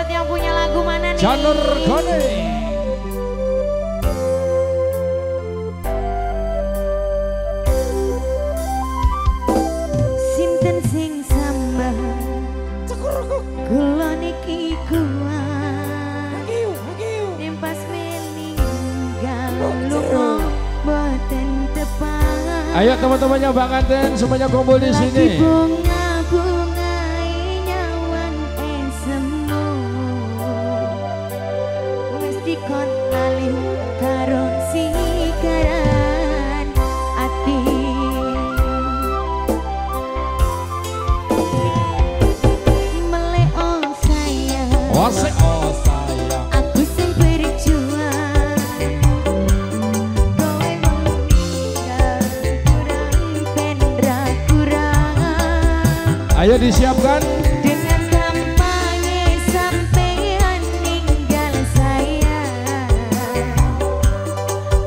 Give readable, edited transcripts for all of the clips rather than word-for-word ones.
buat yang punya lagu mana nih? Janur Gone. Sinten sing sambah kula niki kuat nimpas meninggal lunga boten tepat. Ayo teman-temannya Bang Anten semuanya kumpul di sini. Bunga-bunga nyawan esemu wis dikon alih karo sikaran ati. Meleo sayang Oh sayang. aku sing berjuang kowe meninggal kurang pendra kurang. Ayo disiapkan. Dengan kampanye sampean ninggal saya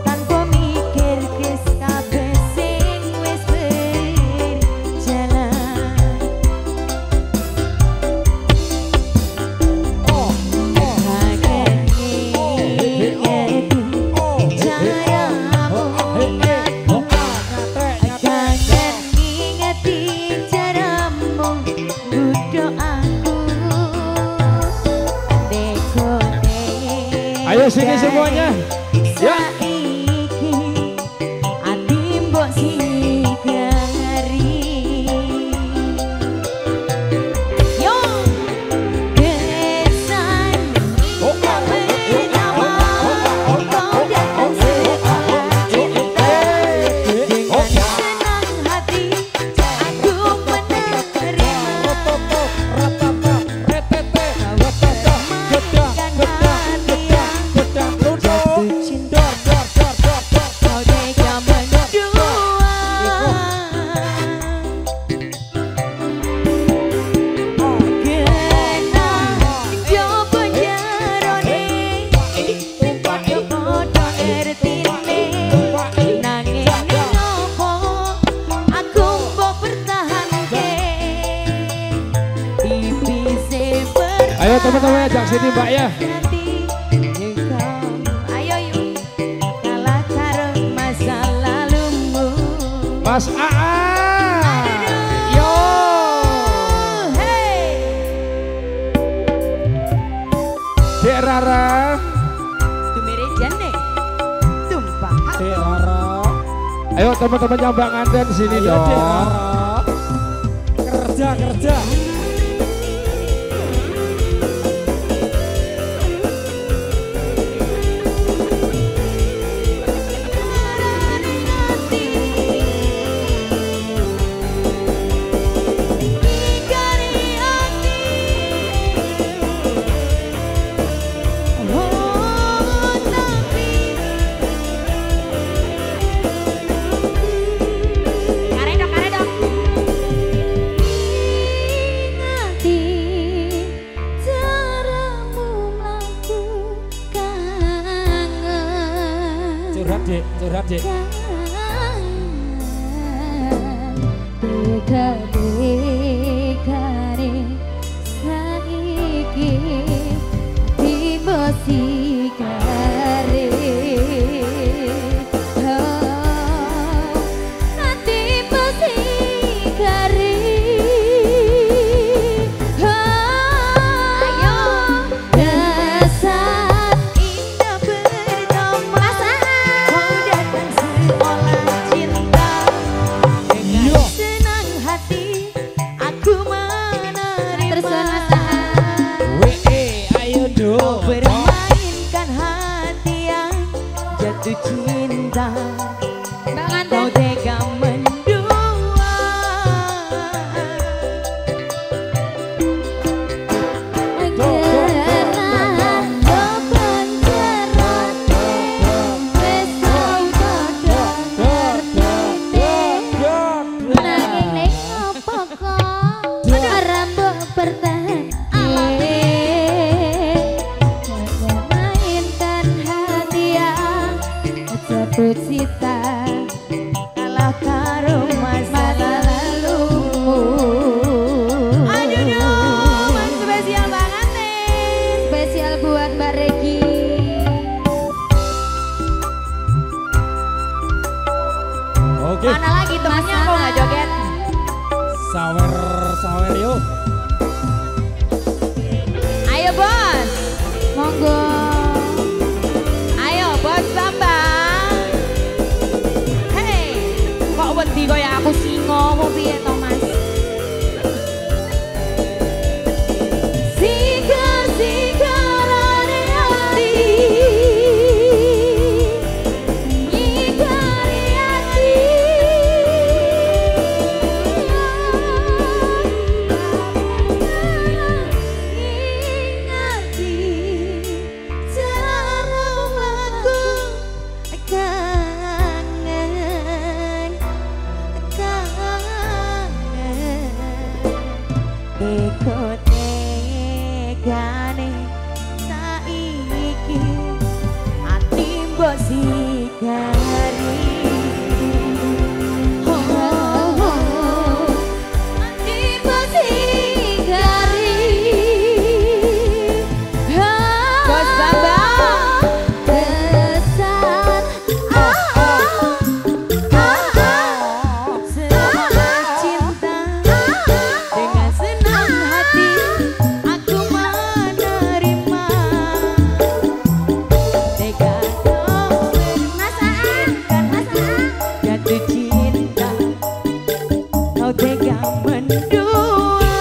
tanpa mikir kes kabeh sing wis berjalan. Kangen ngingeti caramu budo aku dekone. Ayo sini semuanya. Ya. Saiki ati mbok sigari. Yo kesan kawe nyawa kau datang seolah cinta. Dengan senang hati aku menerima jatuh cinta. Kau tega mendua kena jopo jarone padha padha ertine nanging ngopo aku mbok pertahanke bibise Ayo teman-teman ajak sini Mbak ya. ayo yuk kalah karo masa lalumu. Mas Aa. Yo. Hey Dek Rara. tumerejan deh tumpah Dek Rara. Ayo teman-temannya Bang Anten sini dong. Kerja. Curhat dek. Deka-dekane saiki tiba sigare. Nanti sigare. Ayo dasar indah pertama kau datang seolah cinta. Dengan senang hati aku menerima. Ayo do. Kau bermainkan hati yang jatuh cinta. Kau tega mendua. Kenang beban jerone wis tau kadang ngertine. Nanging ning apa kok ora mbok pertahanke. Mainkan hati yang jatuh cinta kalah karo masa lalumu. Aduh, mas spesial banget nih. Mana lagi temennya kok nggak joget? Sawer yuk. Ayo bos. Monggo. Ayo bos Bambang. Hei, kok wedi kaya aku singo mau piye to Mas? Sigar-sigarane ati. Nyigari ati. Ingati jarang aku kangen. Eko negane saiki ati mbok sigari. Ati mbok sigari. Bos Bambang besar sebuah cinta dengan senang hati aku menerima. Tega kau berintimkan jatuh cinta, kau tega mendua.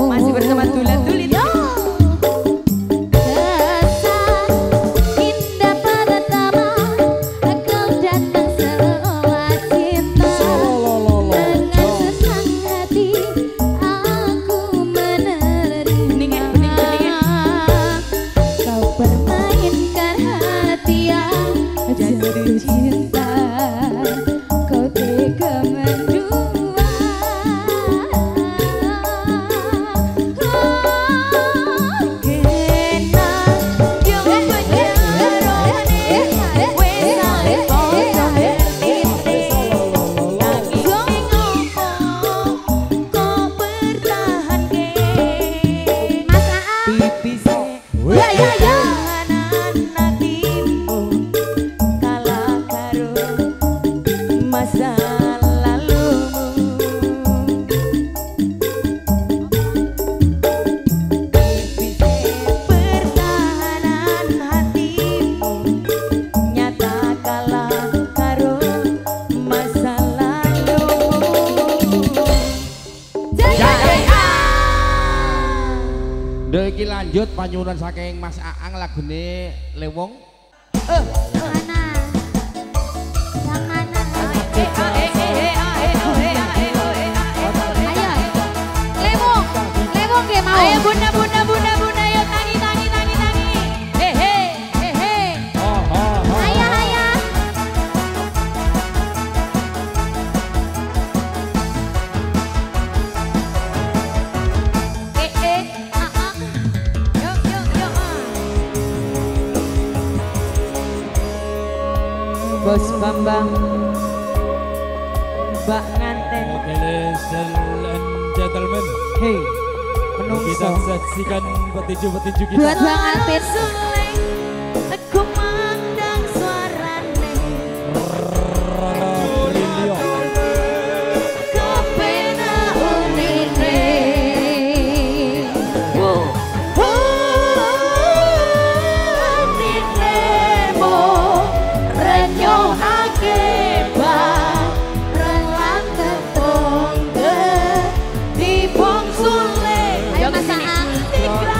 Masih bersama Tulen-Tulit. Indah pertama kau datang seolah cinta. Dengan senang hati aku menerima. Kau permainkan hati yang jatuh cinta, kau tega mendua. Masa lalumu bisa pertahanan hatimu nyata kalah karo masa lalumu. Ndak iki lanjut panyuwunan saking Mas Aang lagune Lewong. Ayo bunda yo tangi hehe ayah yuk Bos Bambang Mbak nganten. Ladies and gentlemen, Hey, kita saksikan petinju-petinju kita. Buat Bang Alvin. Aku mandang suarane Brilio. kepena unine. Unine-mu renyohake barang ketongge di bong sule. Ayo Mas Aang.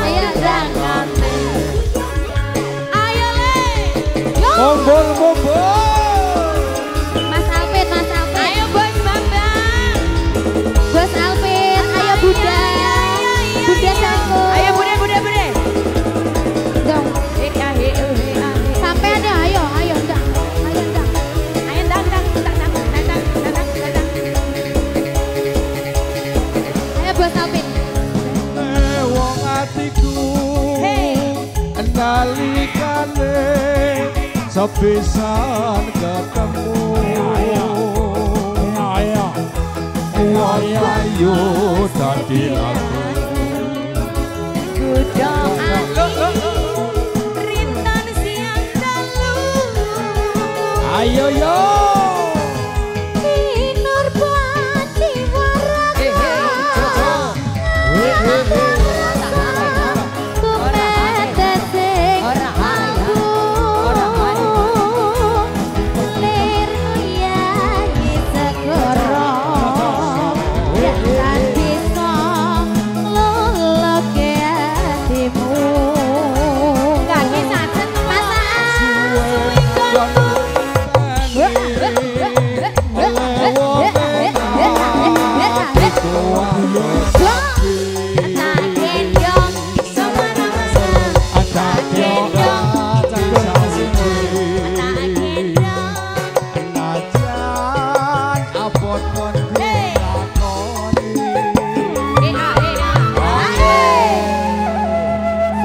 Ayo. sepisan ketemu uang ayu tadi aku Rintan siang dalu. Ayo yo. Inur pati waraka. Kumetetek aku. Lir nyanyi segoro. Yang bisa loloke hatimu. Kaki sajen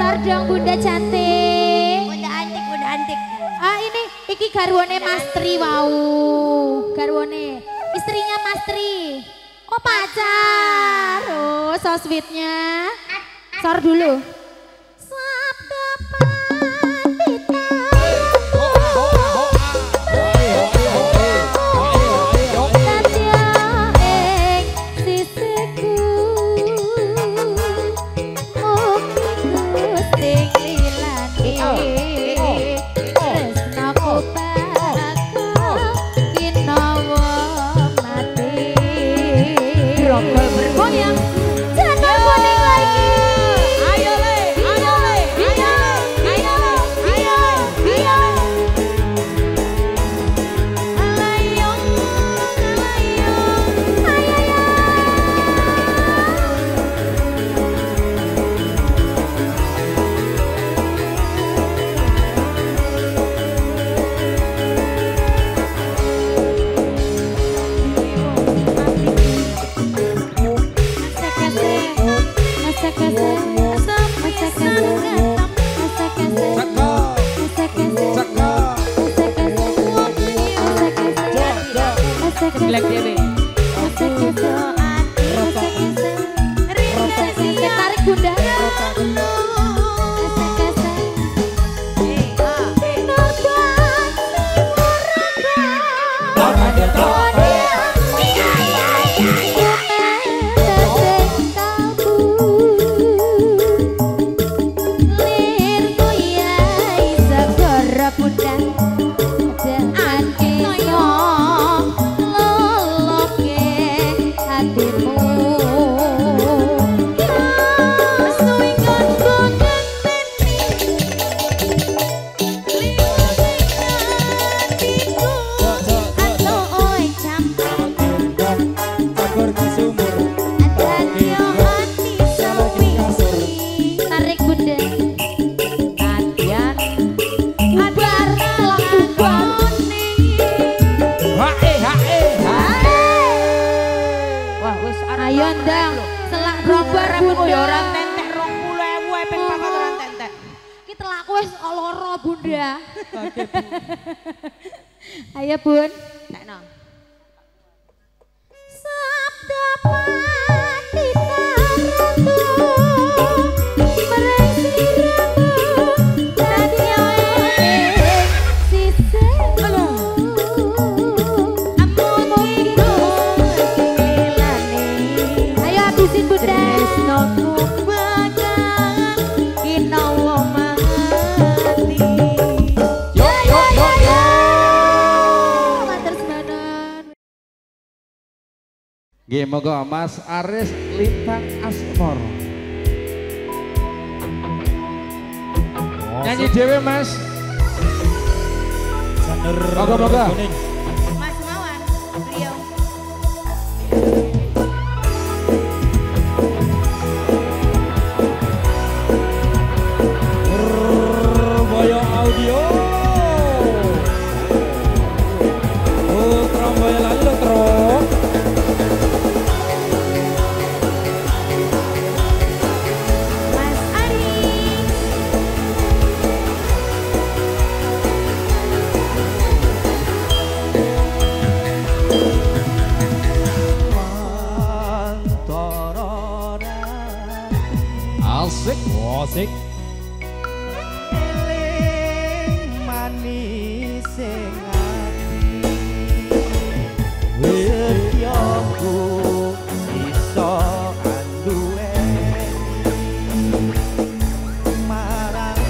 Sardong Bunda cantik. Bunda antik, Bunda antik. Ah ini iki garwane Mas Tri wau. Garwane istrinya Mas Tri. Oh pacar. Oh so sweetnya. Sor dulu. Sabda pandita. Bergoyang, jangan kuning lagi. Ayo le, ayo le, ayo, ayo, ayo, ayo. Alayong, alayong, ayo. Black Dewi. Tarik Bunda. Ayo ndang, selak robar Bunda. Orang tentek 20.000 ping 400 tentek. Ki telakku wis loro Bunda. Ayo Bun. Tekno. Sabda pandita ratu mereng siramu dadya sisih habisin Bunda. Tresnoku bakal kinawa mati. Yo yo yo yo. Matur sebadan. Nggih moga Mas Aris Lintang Asmoro. Nyanyi dhewe Mas. Moga-moga. Mas Mawar, Rio. Audio. Oh, Tromboy lalu trok. Mas Aris. Osik. Eling manis sing ati setyaku iso anduweni marang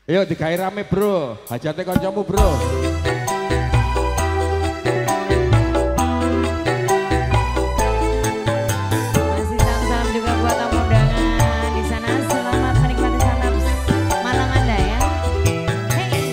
Ayo digawe rame bro, hajate kancamu bro. Masih salam-salam juga buat tamu undangan di sana. Selamat menikmati sanap malam Anda ya. Hey.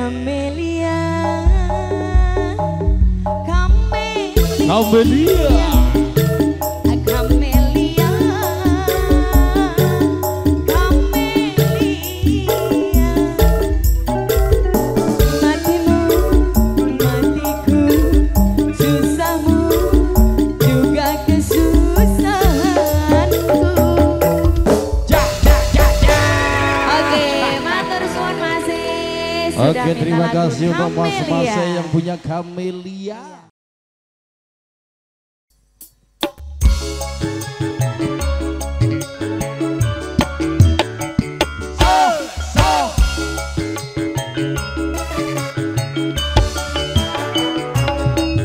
Kamelia Kamelia Kamelia Kamelia Kamelia matimu matiku susahmu juga kesusahanku. Oke, matur suwun masih. Oke, terima kasih untuk mas-mas yang punya Kamelia.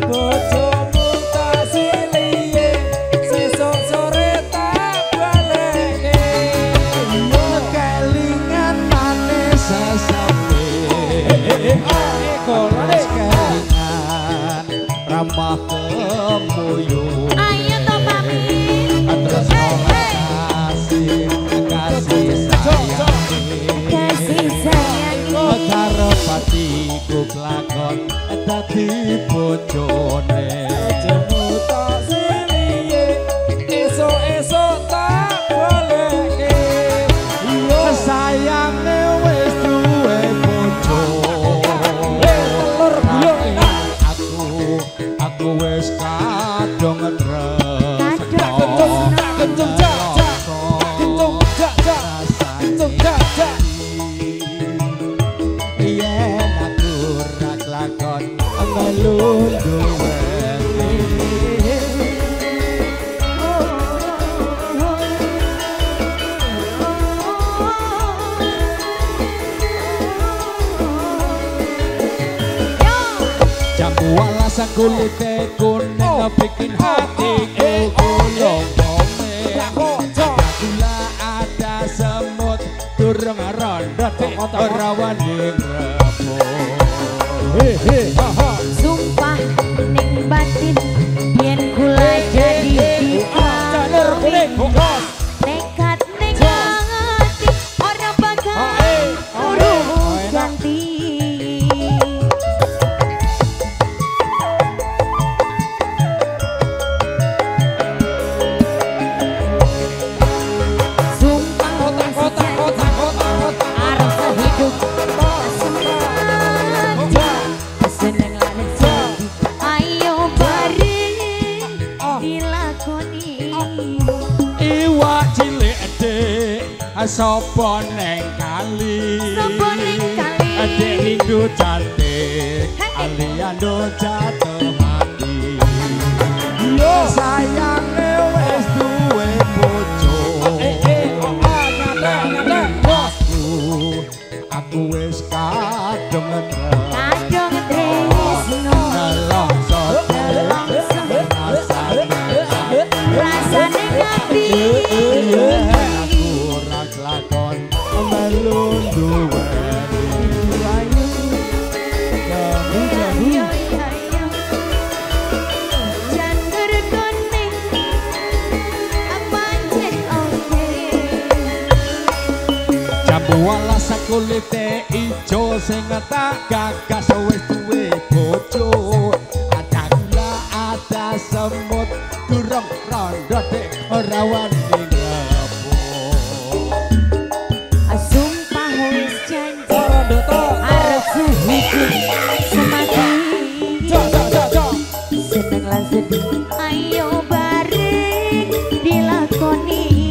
bojomu tak siliye sesuk sore tak baleke Kelingan manis sesampe kolane kelingan ramah kemuyu Ayo toh pamit. terus kasih sayang Kasih sayangi. karo patiku kelakon dadi bojone bojomu tak siliye esuk-esuk tak baleke iya sayange wis duwe bojo telur gulung aku wis kadung ngedres Kadung kenceng jak jak kenceng jak jak kenceng jak jak yen aku ra kelakon melu duweni jambu alasan kulite kuning bikin hatiku gulung gula ada semut durung rondot ora wani Sumpah ning batin yen kula jadi jalur kuning bos nekat ning ati ora bakal urung ganti. Sumpah kotak arep sehidup seneng lan jadi ayo bareng dilakoni. iwak cilik dek sapa neng kali Sapa neng kali? dek rindu cantik aliando jatuh hati yo sayange wis duwe bojo aku wis kadung ngedres Kadung tresno nelongso rasane ngati. aku ora kelakon melu duweni ayu Ayo ayo janur kuning pancet oke. jambu alas kulite ijo sing tak gagas wis duwe bojo ada gula ada semut durung rondot ora wani nglepo Sumpah wis janji arep sehidup semati. Seneng lan sedih ayo bareng dilakoni.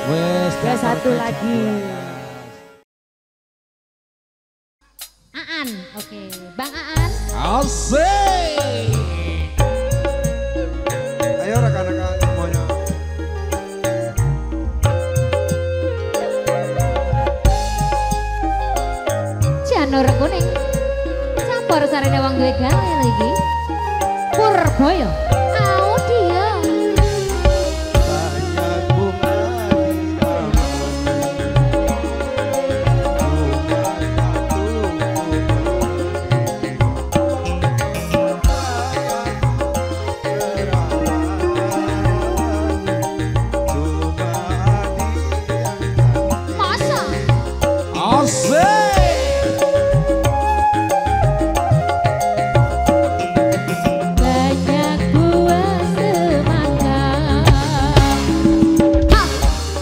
Wes Satu lagi. Aan, oke. Bang Aan. Asik. Ayo rekan-rekan semuanya. Janur kuning. Campur sarene wong duwe gawe lagi. Purboyo. Audio. Banyak bunga di Masa? Asik. Banyak buah semangka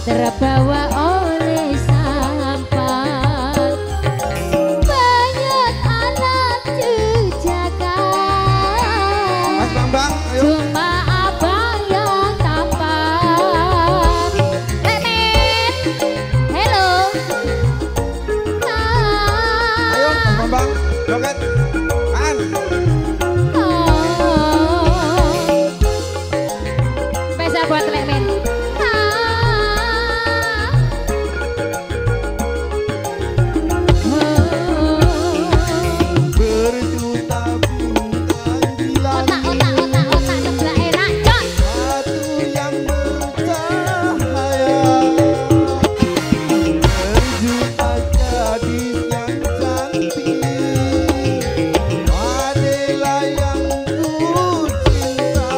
terbawa oleh sampan. Banyak anak jejakan, Mas Bambang, ayo. cuma abang yang tampan. Lemen, hello. Ayo Mas Bambang, joget. An. Spesial buat Lemen. berjuta bintang di langit. Otak sebelah enak, Cok. Satu yang bercahaya, berjuta gadis yang cantik, adalah yang ku cinta.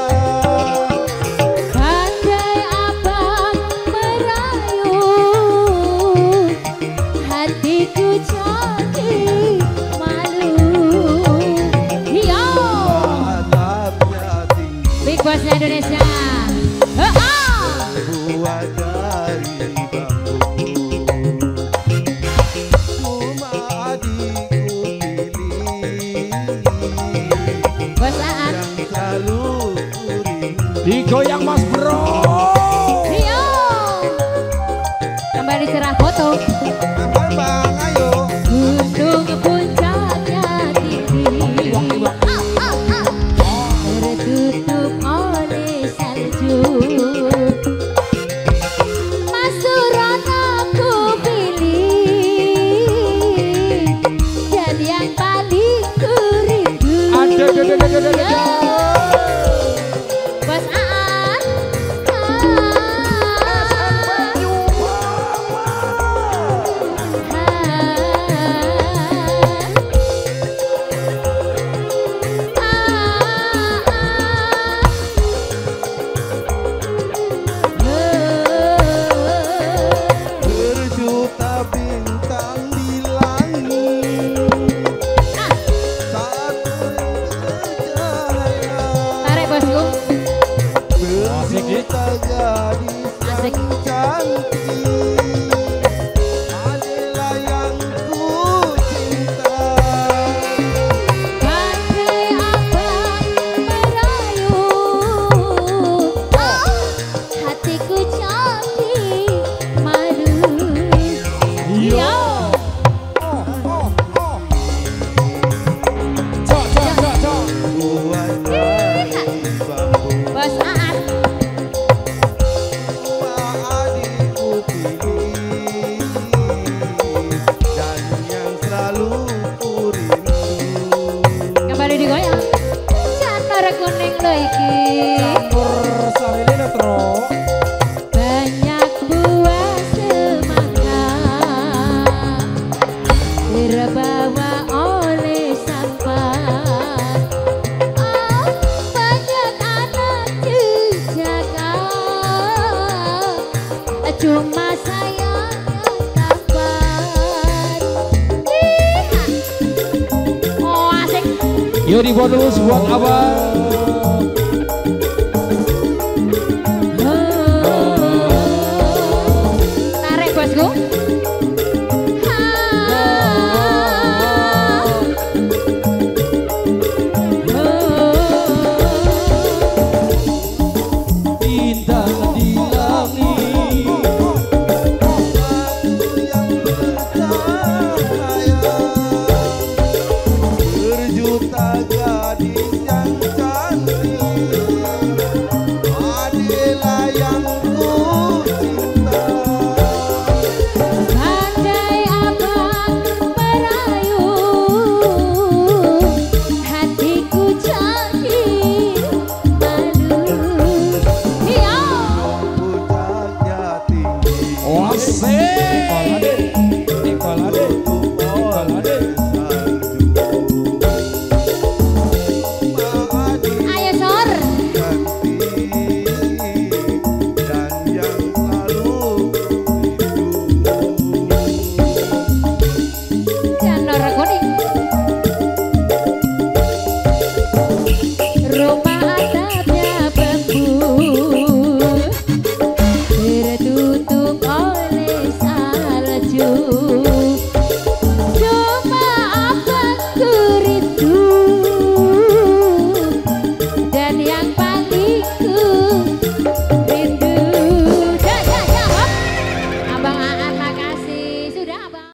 Andai abang merayu, hatiku jadi malu. Yo, Adabnya tinggi, Big Bossnya Indonesia. buat dari bambu. Cuma adikku pilih Bos Aan. yang selalu ku rindu. Digoyang Mas Bro. Yo, kembali cerah foto. Mas Bambang, ayo. Gunung puncaknya tinggi, tertutup oleh salju. Mas Suron aku pilih, jadi yang paling ku rindu. Bos Aan. Berjuta bintang di langit, satu yang bercahaya, Tarik bosku. berjuta gadis Asik. yang cantik, adalah yang ku cinta. Andai abang merayu, hatiku jadi malu. Yo, Buat dari bambu, Bos Aan. cuma adikku pilih, dan yang selalu ku rindu. Kembali digoyang. Janur kuning lo iki. Campur sarine netro. Banyak buah semangka terbawa oleh sampan. Oh, banyak anak jejakan, cuma saya yang tampan. Oh, asik. Yo di bonus buat abang. Tarik bosku. Bintang di langit, Wasik.